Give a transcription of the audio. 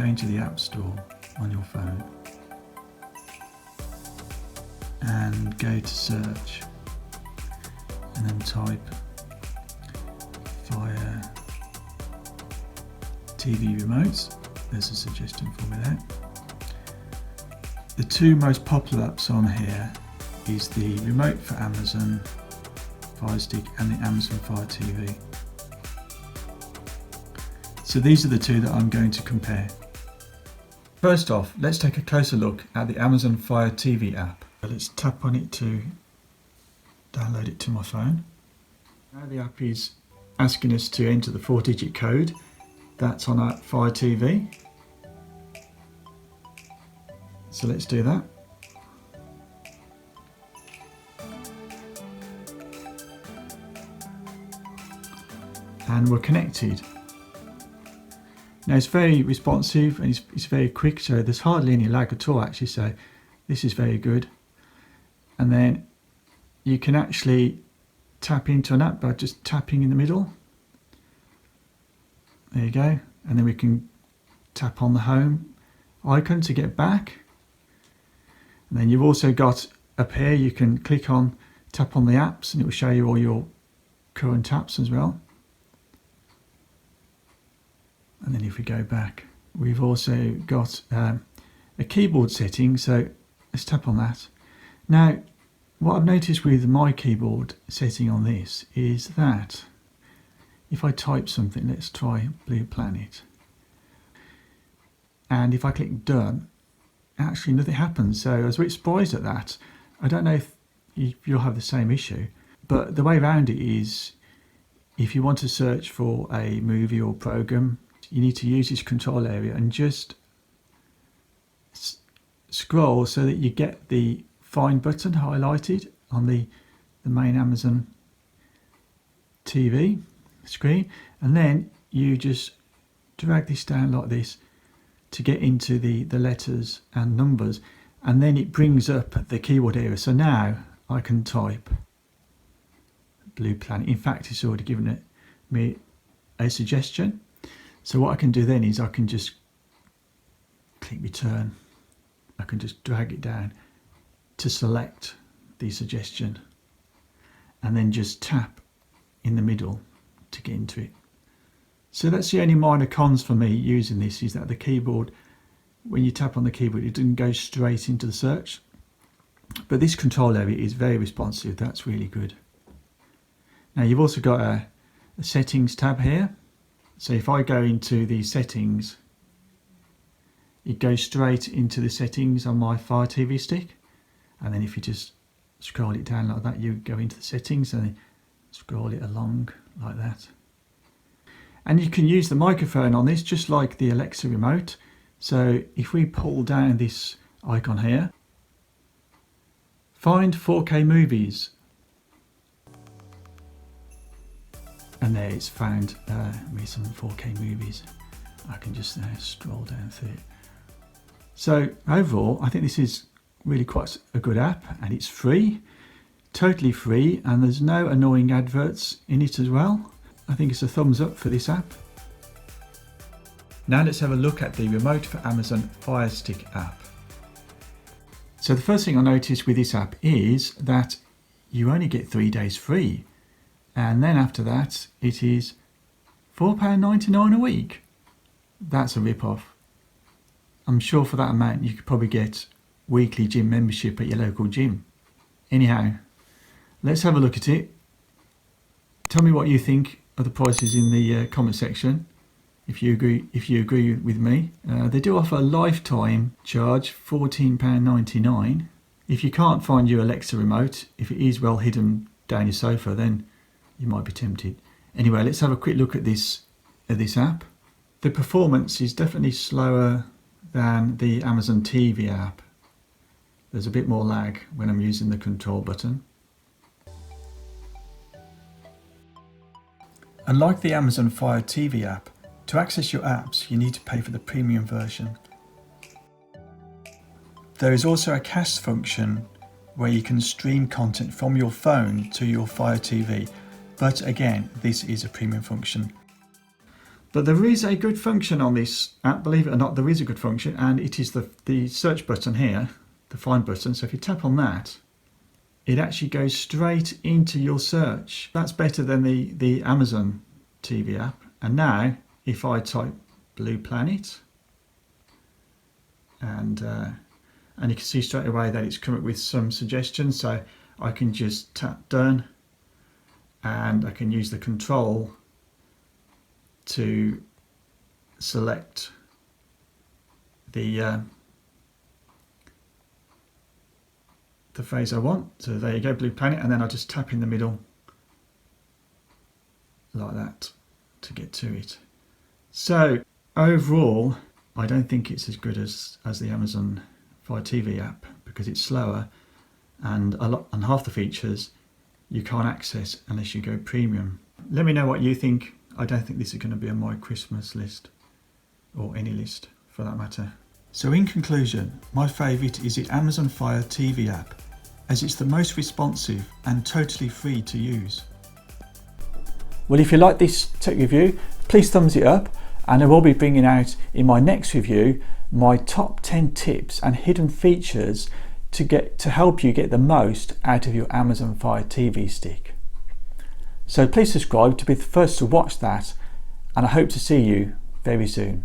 Go into the App Store on your phone and go to search and then type Fire TV remotes. There's a suggestion for me there. The two most popular apps on here is the remote for Amazon Fire Stick and the Amazon Fire TV. So these are the two that I'm going to compare. First off, let's take a closer look at the Amazon Fire TV app. Let's tap on it to download it to my phone. Now the app is asking us to enter the 4-digit code that's on our Fire TV. So let's do that. And we're connected. Now it's very responsive and it's very quick, so there's hardly any lag at all actually, so this is very good. And then you can actually tap into an app by just tapping in the middle. There you go. And then we can tap on the home icon to get back. And then you've also got up here, you can click on, tap on the apps and it will show you all your current apps as well. And then if we go back, we've also got a keyboard setting, so let's tap on that. Now, what I've noticed with my keyboard setting on this is that if I type something, let's try Blue Planet, and if I click done, actually nothing happens. So I was a bit surprised at that. I don't know if you'll have the same issue, but the way around it is if you want to search for a movie or program, you need to use this control area and just scroll so that you get the find button highlighted on the main Amazon TV screen, and then you just drag this down like this to get into the letters and numbers, and then it brings up the keyword area. So now I can type Blue Planet. In fact, it's already given me a suggestion. So what I can do then is I can just click return. I can just drag it down to select the suggestion and then just tap in the middle to get into it. So that's the only minor cons for me using this, is that the keyboard, when you tap on the keyboard, it doesn't go straight into the search. But this control area is very responsive. That's really good. Now you've also got a settings tab here. So if I go into the settings, it goes straight into the settings on my Fire TV stick. And then if you just scroll it down like that, you go into the settings and scroll it along like that. And you can use the microphone on this just like the Alexa remote. So if we pull down this icon here, find 4K movies. And there it's found me some 4K movies. I can just scroll down through it. So overall, I think this is really quite a good app, and it's free, totally free, and there's no annoying adverts in it as well. I think it's a thumbs up for this app. Now let's have a look at the remote for Amazon Fire Stick app. So the first thing I noticed with this app is that you only get 3 days free. And then after that, it is £4.99 a week. That's a rip-off. I'm sure for that amount you could probably get weekly gym membership at your local gym. Anyhow, let's have a look at it. Tell me what you think of the prices in the comment section. If you agree with me. They do offer a lifetime charge, £14.99. If you can't find your Alexa remote, if it is well hidden down your sofa, then you might be tempted. Anyway, let's have a quick look at this app. The performance is definitely slower than the Amazon TV app. There's a bit more lag when I'm using the control button. Unlike the Amazon Fire TV app, to access your apps you need to pay for the premium version. There is also a cast function where you can stream content from your phone to your Fire TV, but again, this is a premium function. But there is a good function on this app, believe it or not, there is a good function, and it is the search button here, the find button. So if you tap on that, it actually goes straight into your search. That's better than the Amazon TV app. And now if I type Blue Planet, and you can see straight away that it's come up with some suggestions. So I can just tap done, and I can use the control to select the phrase I want. So there you go, Blue Planet, and then I just tap in the middle like that to get to it. So overall, I don't think it's as good as the Amazon Fire TV app, because it's slower, and half the features you can't access unless you go premium. Let me know what you think. I don't think this is going to be on my Christmas list, or any list for that matter. So in conclusion, my favourite is the Amazon Fire TV app, as it's the most responsive and totally free to use. Well, if you like this tech review, please thumbs it up, and I will be bringing out in my next review my top 10 tips and hidden features to help you get the most out of your Amazon Fire TV stick. So please subscribe to be the first to watch that, and I hope to see you very soon.